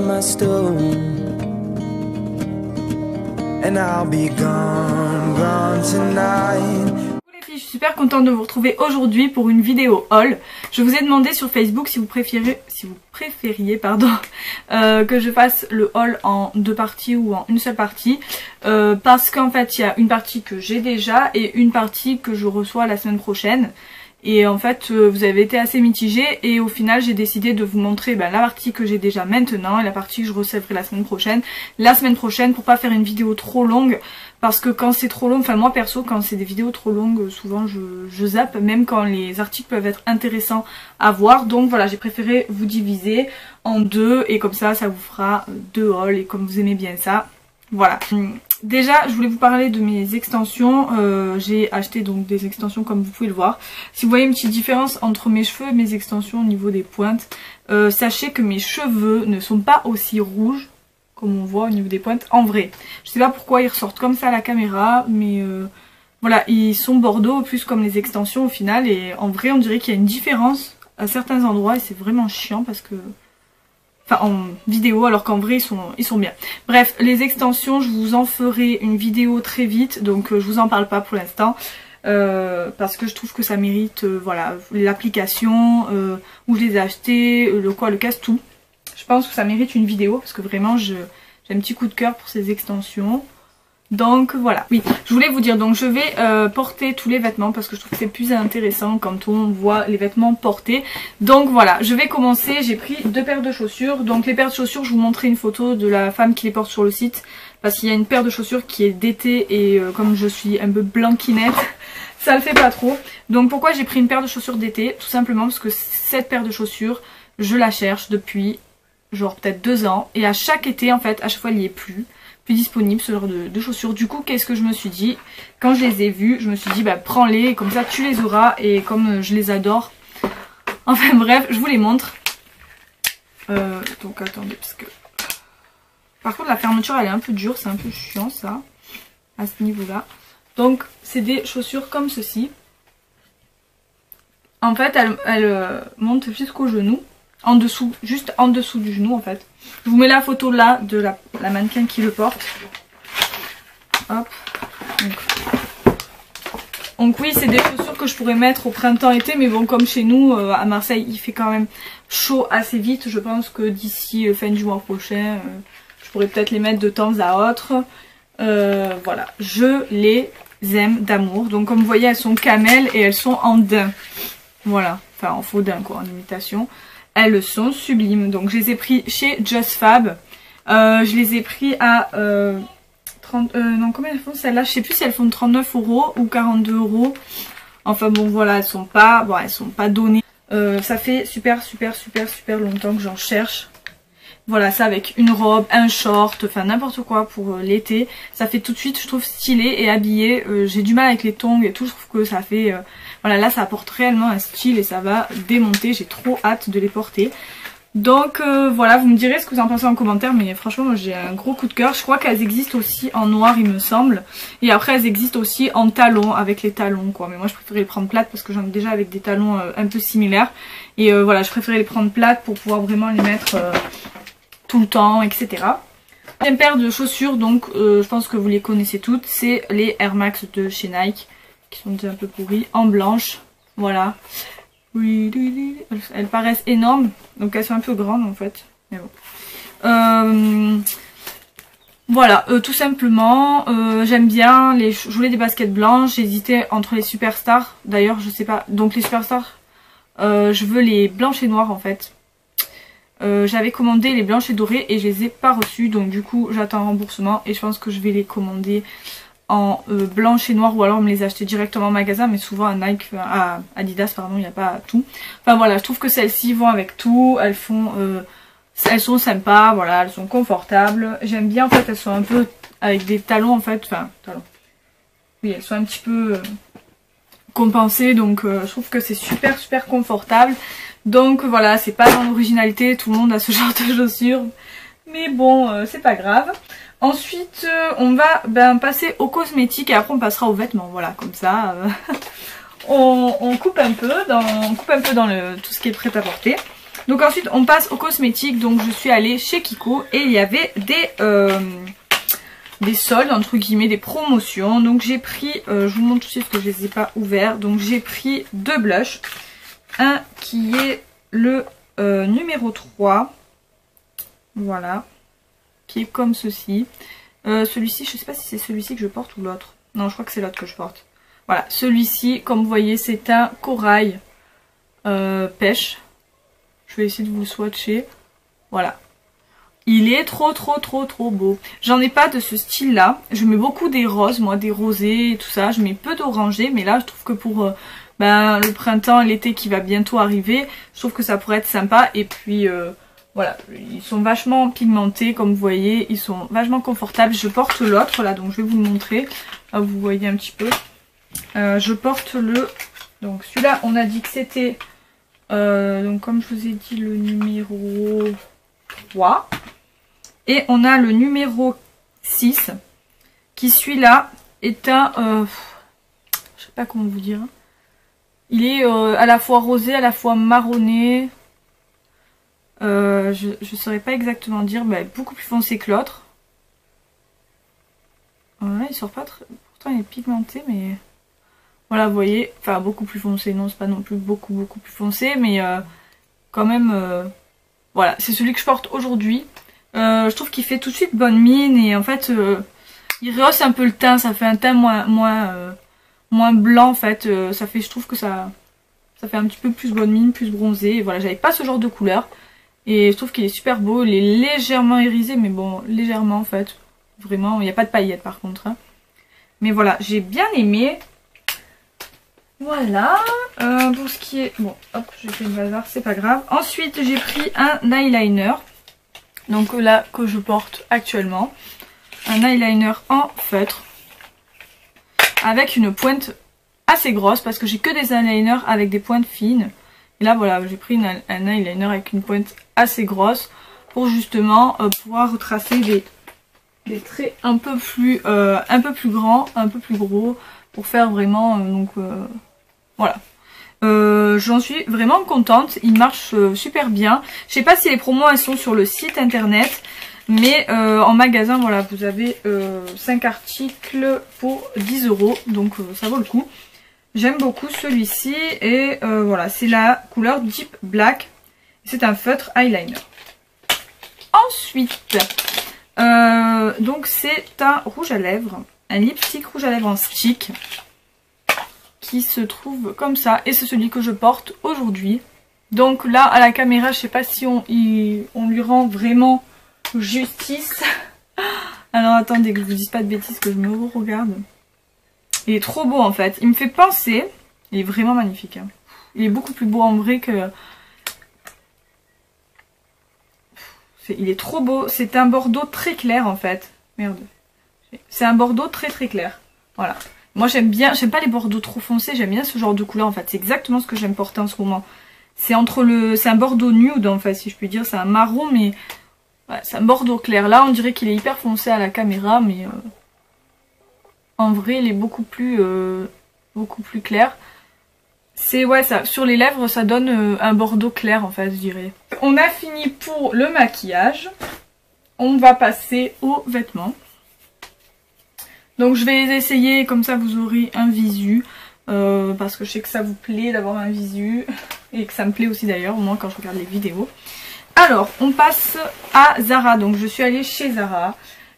my story, and I'll be gone, gone tonight. Je suis super contente de vous retrouver aujourd'hui pour une vidéo haul. Je vous ai demandé sur Facebook si vous préfériez que je fasse le haul en deux parties ou en une seule partie, parce qu'en fait il y a une partie que j'ai déjà et une partie que je reçois la semaine prochaine. Et en fait vous avez été assez mitigés et au final j'ai décidé de vous montrer la partie que j'ai déjà maintenant et la partie que je recevrai la semaine prochaine. La semaine prochaine pour pas faire une vidéo trop longue, parce que quand c'est trop long, enfin moi perso quand c'est des vidéos trop longues souvent je zappe, même quand les articles peuvent être intéressants à voir. Donc voilà, j'ai préféré vous diviser en deux et comme ça ça vous fera deux hauls et comme vous aimez bien ça. Voilà. Déjà je voulais vous parler de mes extensions. J'ai acheté donc des extensions comme vous pouvez le voir. Si vous voyez une petite différence entre mes cheveux et mes extensions au niveau des pointes, sachez que mes cheveux ne sont pas aussi rouges comme on voit au niveau des pointes en vrai. Je sais pas pourquoi ils ressortent comme ça à la caméra, mais voilà, ils sont bordeaux plus comme les extensions au final, et en vrai on dirait qu'il y a une différence à certains endroits et c'est vraiment chiant parce que... Enfin en vidéo, alors qu'en vrai ils sont bien. Bref, les extensions, je vous en ferai une vidéo très vite, donc je vous en parle pas pour l'instant. Parce que je trouve que ça mérite, voilà, l'application, où je les ai achetées, le casse, tout. Je pense que ça mérite une vidéo parce que vraiment j'ai un petit coup de cœur pour ces extensions. Donc voilà, oui, je voulais vous dire, donc je vais porter tous les vêtements parce que je trouve que c'est plus intéressant quand on voit les vêtements portés. Donc voilà, je vais commencer. J'ai pris deux paires de chaussures. Donc les paires de chaussures, je vous montrerai une photo de la femme qui les porte sur le site, parce qu'il y a une paire de chaussures qui est d'été et comme je suis un peu blanquinette, ça le fait pas trop. Donc pourquoi j'ai pris une paire de chaussures d'été? Tout simplement parce que cette paire de chaussures, je la cherche depuis genre peut-être 2 ans, et à chaque été en fait, à chaque fois il n'y est plus disponible ce genre de chaussures. Du coup qu'est-ce que je me suis dit quand je les ai vues? Je me suis dit prends-les, comme ça tu les auras, et comme je les adore. Enfin bref, je vous les montre. Donc attendez, parce que par contre la fermeture elle est un peu dure, c'est un peu chiant ça, à ce niveau là. Donc c'est des chaussures comme ceci. En fait elles montent jusqu'au genou, en dessous, juste en dessous du genou en fait. Je vous mets la photo là de la mannequin qui le porte. Hop. Donc oui, c'est des chaussures que je pourrais mettre au printemps-été, mais bon, comme chez nous à Marseille il fait quand même chaud assez vite. Je pense que d'ici fin du mois prochain je pourrais peut-être les mettre de temps à autre. Voilà, je les aime d'amour. Donc comme vous voyez, elles sont camel et elles sont en daim. Voilà, enfin en faux daim quoi, en imitation. Elles sont sublimes. Donc je les ai pris chez Just Fab. Je les ai pris à 30... non, combien elles font celles-là? Je sais plus si elles font 39 € ou 42 €. Enfin bon voilà, elles sont pas données. Ça fait super longtemps que j'en cherche. Voilà, ça avec une robe, un short, enfin n'importe quoi pour l'été. Ça fait tout de suite, je trouve, stylé et habillé. J'ai du mal avec les tongs et tout, je trouve que ça fait... voilà, là ça apporte réellement un style et ça va démonter. J'ai trop hâte de les porter. Donc voilà, vous me direz ce que vous en pensez en commentaire, mais franchement moi j'ai un gros coup de cœur. Je crois qu'elles existent aussi en noir il me semble. Et après elles existent aussi en talons, avec les talons quoi. Mais moi je préférais les prendre plates parce que j'en ai déjà avec des talons un peu similaires. Et voilà, je préférais les prendre plates pour pouvoir vraiment les mettre... tout le temps, etc. Une paire de chaussures, donc je pense que vous les connaissez toutes, c'est les Air Max de chez Nike, qui sont un peu pourries, en blanche, voilà. Elles paraissent énormes, donc elles sont un peu grandes en fait, mais bon. Voilà, tout simplement, j'aime bien, je voulais des baskets blanches, j'hésitais entre les Superstars, d'ailleurs je sais pas, donc les Superstars, je veux les blanches et noires en fait. J'avais commandé les blanches et dorées et je les ai pas reçues, donc du coup j'attends un remboursement et je pense que je vais les commander en blanche et noire, ou alors me les acheter directement en magasin, mais souvent à Nike, à Adidas pardon, il n'y a pas tout. Enfin voilà, je trouve que celles-ci vont avec tout, elles sont sympas, voilà, elles sont confortables, j'aime bien en fait, elles sont un peu avec des talons en fait, enfin talons, oui elles sont un petit peu compensées, donc je trouve que c'est super confortable. Donc voilà, c'est pas dans l'originalité, tout le monde a ce genre de chaussures, mais bon, c'est pas grave. Ensuite, on va passer aux cosmétiques et après on passera aux vêtements, voilà, comme ça. On coupe un peu dans tout ce qui est prêt à porter. Donc ensuite on passe aux cosmétiques. Donc je suis allée chez Kiko et il y avait des soldes entre guillemets, des promotions. Donc j'ai pris, je vous montre tout de suite parce que je les ai pas ouverts. Donc j'ai pris 2 blushs. Un qui est le numéro 3. Voilà. Qui est comme ceci. Celui-ci, je sais pas si c'est celui-ci que je porte ou l'autre. Non, je crois que c'est l'autre que je porte. Voilà, celui-ci, comme vous voyez, c'est un corail pêche. Je vais essayer de vous le swatcher. Voilà. Il est trop beau. J'en ai pas de ce style-là. Je mets beaucoup des roses, moi, des rosés et tout ça. Je mets peu d'orangés, mais là, je trouve que pour le printemps, l'été qui va bientôt arriver, je trouve que ça pourrait être sympa. Et puis... voilà, ils sont vachement pigmentés comme vous voyez, ils sont vachement confortables. Je porte l'autre là, donc je vais vous le montrer. Là, vous voyez un petit peu. Je porte le... Donc celui-là, on a dit que c'était... donc comme je vous ai dit, le numéro 3. Et on a le numéro 6, qui celui-là est un... je sais pas comment vous dire. Il est à la fois rosé, à la fois marronné... je saurais pas exactement dire, beaucoup plus foncé que l'autre. Ouais, il sort pas très... Pourtant il est pigmenté, mais... Voilà, vous voyez, enfin beaucoup plus foncé, non c'est pas non plus beaucoup plus foncé, mais quand même... Voilà, c'est celui que je porte aujourd'hui. Je trouve qu'il fait tout de suite bonne mine et en fait, il rehausse un peu le teint, ça fait un teint moins blanc en fait. Ça fait, je trouve que ça fait un petit peu plus bonne mine, plus bronzé. Et voilà, j'avais pas ce genre de couleur. Et je trouve qu'il est super beau, il est légèrement irisé, mais bon, légèrement en fait. Vraiment, il n'y a pas de paillettes par contre. Hein. Mais voilà, j'ai bien aimé. Voilà. Pour ce qui est... Bon, hop, j'ai fait une bazar, c'est pas grave. Ensuite, j'ai pris un eyeliner. Donc là, que je porte actuellement. Un eyeliner en feutre. Avec une pointe assez grosse, parce que j'ai que des eyeliners avec des pointes fines. Et là voilà, j'ai pris un eyeliner avec une pointe assez grosse pour justement pouvoir retracer des traits un peu plus grands, un peu plus gros, pour faire vraiment voilà. J'en suis vraiment contente, il marche super bien. Je sais pas si les promos elles sont sur le site internet, mais en magasin voilà, vous avez 5 articles pour 10 €, donc ça vaut le coup. J'aime beaucoup celui-ci et voilà, c'est la couleur Deep Black. C'est un feutre eyeliner. Ensuite, donc c'est un rouge à lèvres, un lipstick rouge à lèvres en stick qui se trouve comme ça et c'est celui que je porte aujourd'hui. Donc là à la caméra, je sais pas si on lui rend vraiment justice. Alors attendez que je vous dise pas de bêtises, que je me regarde. Il est trop beau en fait, il me fait penser, il est vraiment magnifique. Hein. Il est beaucoup plus beau en vrai que... Il est trop beau, c'est un bordeaux très clair en fait. Merde. C'est un bordeaux très clair. Voilà. Moi j'aime bien, j'aime pas les bordeaux trop foncés, j'aime bien ce genre de couleur en fait. C'est exactement ce que j'aime porter en ce moment. C'est entre le... C'est un bordeaux nude en fait si je puis dire, c'est un marron mais... Ouais, c'est un bordeaux clair. Là on dirait qu'il est hyper foncé à la caméra mais... En vrai, il est beaucoup plus clair. C'est ouais, ça sur les lèvres, ça donne un bordeaux clair en fait, je dirais. On a fini pour le maquillage. On va passer aux vêtements. Donc je vais les essayer, comme ça vous aurez un visu. Parce que je sais que ça vous plaît d'avoir un visu. Et que ça me plaît aussi d'ailleurs, au moins quand je regarde les vidéos. Alors, on passe à Zara. Donc je suis allée chez Zara.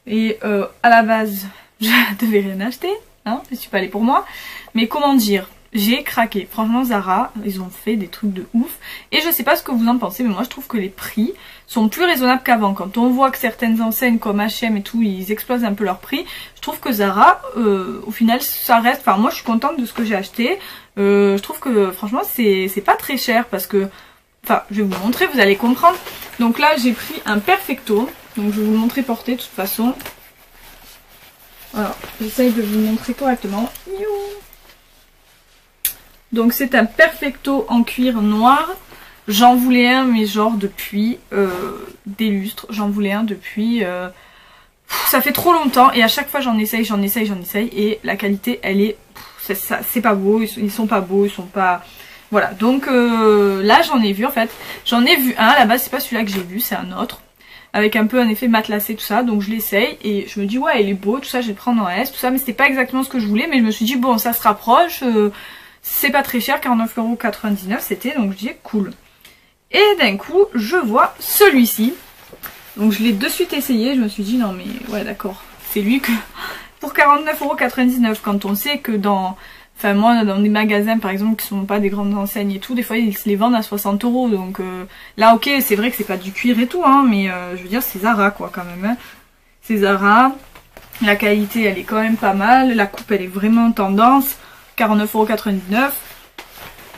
Et à la base... Je devais rien acheter, hein, je suis pas allée pour moi. Mais comment dire, j'ai craqué. Franchement Zara, ils ont fait des trucs de ouf. Et je sais pas ce que vous en pensez, mais moi je trouve que les prix sont plus raisonnables qu'avant. Quand on voit que certaines enseignes comme H&M et tout, ils explosent un peu leur prix. Je trouve que Zara, au final, ça reste... Enfin moi je suis contente de ce que j'ai acheté. Je trouve que franchement c'est pas très cher parce que... Enfin je vais vous montrer, vous allez comprendre. Donc là j'ai pris un Perfecto. Donc je vais vous le montrer porté de toute façon. Alors, j'essaye de vous montrer correctement. Donc c'est un Perfecto en cuir noir. J'en voulais un mais genre depuis des lustres. J'en voulais un depuis... ça fait trop longtemps et à chaque fois j'en essaye. Et la qualité elle est... C'est pas beau, ils sont pas beaux, ils sont pas... Voilà, donc là j'en ai vu en fait. J'en ai vu un, à la base c'est pas celui-là que j'ai vu, c'est un autre. Avec un peu un effet matelassé tout ça, donc je l'essaye et je me dis ouais il est beau, tout ça, je vais le prendre en S, tout ça, mais c'était pas exactement ce que je voulais, mais je me suis dit bon ça se rapproche, c'est pas très cher, 49,99 € c'était, donc je dis cool. Et d'un coup je vois celui-ci, donc je l'ai de suite essayé, je me suis dit non mais ouais d'accord, c'est lui que pour 49,99 € quand on sait que dans... Enfin moi dans des magasins par exemple qui sont pas des grandes enseignes et tout, des fois ils se les vendent à 60 €, donc là ok c'est vrai que c'est pas du cuir et tout hein, mais je veux dire c'est Zara quoi quand même hein. C'est Zara, la qualité elle est quand même pas mal, la coupe elle est vraiment en tendance, 49,99 €,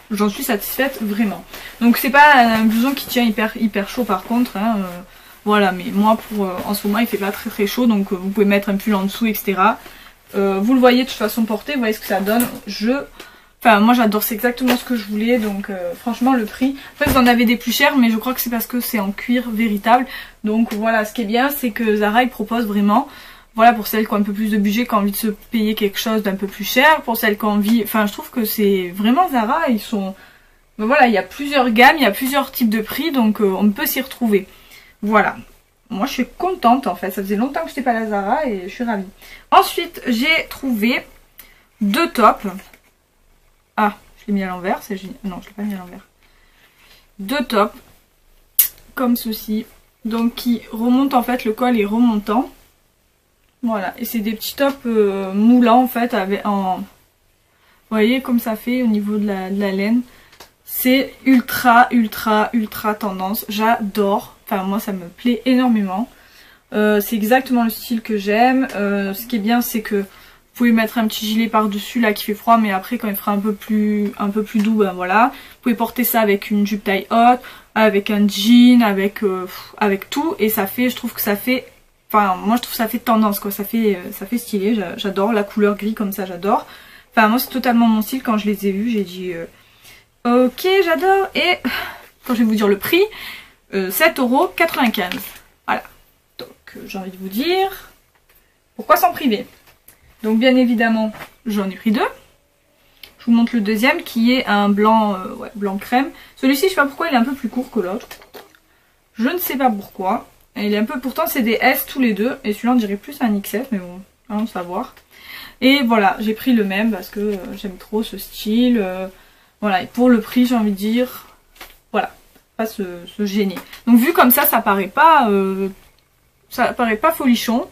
j'en suis satisfaite vraiment. Donc c'est pas un blouson qui tient hyper chaud par contre hein, voilà, mais moi pour en ce moment il fait pas très chaud, donc vous pouvez mettre un pull en dessous etc. Vous le voyez de toute façon porté, vous voyez ce que ça donne. Enfin moi j'adore, c'est exactement ce que je voulais, donc franchement le prix. Après vous en avez des plus chers, mais je crois que c'est parce que c'est en cuir véritable. Donc voilà, ce qui est bien c'est que Zara il propose vraiment, voilà, pour celles qui ont un peu plus de budget, qui ont envie de se payer quelque chose d'un peu plus cher, pour celles qui ont envie, enfin je trouve que c'est vraiment Zara, ils sont, ben voilà, il y a plusieurs gammes, il y a plusieurs types de prix, donc on peut s'y retrouver. Voilà. Moi je suis contente en fait, ça faisait longtemps que je n'étais pas à la Zara et je suis ravie. Ensuite j'ai trouvé deux tops. Ah, je l'ai mis à l'envers, c'est génial. Non, je l'ai pas mis à l'envers. Deux tops, comme ceci. Donc qui remontent en fait, le col est remontant. Voilà, et c'est des petits tops moulants en fait, avec en... Vous voyez comme ça fait au niveau de la laine. C'est ultra tendance, j'adore. Enfin moi ça me plaît énormément. C'est exactement le style que j'aime. Ce qui est bien c'est que vous pouvez mettre un petit gilet par dessus là qui fait froid, mais après quand il fera un peu plus doux, ben voilà. Vous pouvez porter ça avec une jupe taille haute, avec un jean, avec tout, et ça fait, je trouve que ça fait, enfin moi je trouve que ça fait tendance quoi, ça fait stylé, j'adore la couleur gris comme ça, j'adore. Enfin moi c'est totalement mon style, quand je les ai vus j'ai dit ok j'adore, et quand je vais vous dire le prix, 7,95 €. Voilà. Donc j'ai envie de vous dire, pourquoi s'en priver? Donc bien évidemment j'en ai pris deux. Je vous montre le deuxième qui est un blanc, blanc crème. Celui-ci je sais pas pourquoi il est un peu plus court que l'autre. Je ne sais pas pourquoi. Et il est un peu, pourtant c'est des S tous les deux. Et celui-là on dirait plus un XF, mais bon, allons savoir. Et voilà, j'ai pris le même parce que j'aime trop ce style. Voilà, et pour le prix j'ai envie de dire, voilà, pas se gêner. Donc vu comme ça paraît pas folichon.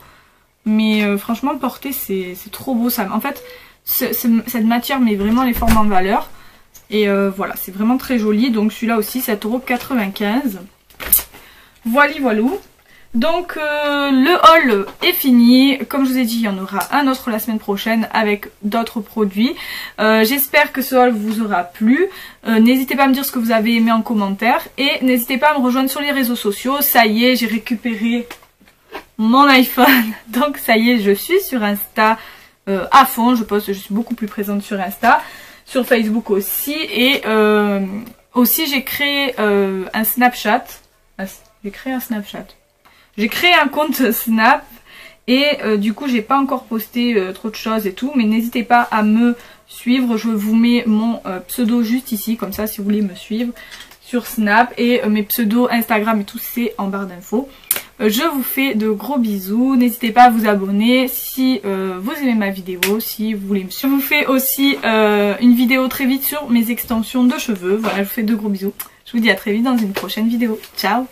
Mais franchement porter c'est trop beau ça. En fait cette matière met vraiment les formes en valeur. Et voilà, c'est vraiment très joli. Donc celui-là aussi 7,95 €. Voilou. Donc le haul est fini. Comme je vous ai dit, il y en aura un autre la semaine prochaine avec d'autres produits. J'espère que ce haul vous aura plu. N'hésitez pas à me dire ce que vous avez aimé en commentaire. Et n'hésitez pas à me rejoindre sur les réseaux sociaux. Ça y est, j'ai récupéré mon iPhone. Donc ça y est, je suis sur Insta à fond. Je suis beaucoup plus présente sur Insta. Sur Facebook aussi. Et aussi j'ai créé un Snapchat. J'ai créé un compte Snap et du coup j'ai pas encore posté trop de choses et tout, mais n'hésitez pas à me suivre, je vous mets mon pseudo juste ici, comme ça si vous voulez me suivre sur Snap, et mes pseudos Instagram et tout c'est en barre d'infos. Je vous fais de gros bisous, n'hésitez pas à vous abonner si vous aimez ma vidéo, si vous voulez me suivre. Je vous fais aussi une vidéo très vite sur mes extensions de cheveux, voilà, je vous fais de gros bisous. Je vous dis à très vite dans une prochaine vidéo, ciao.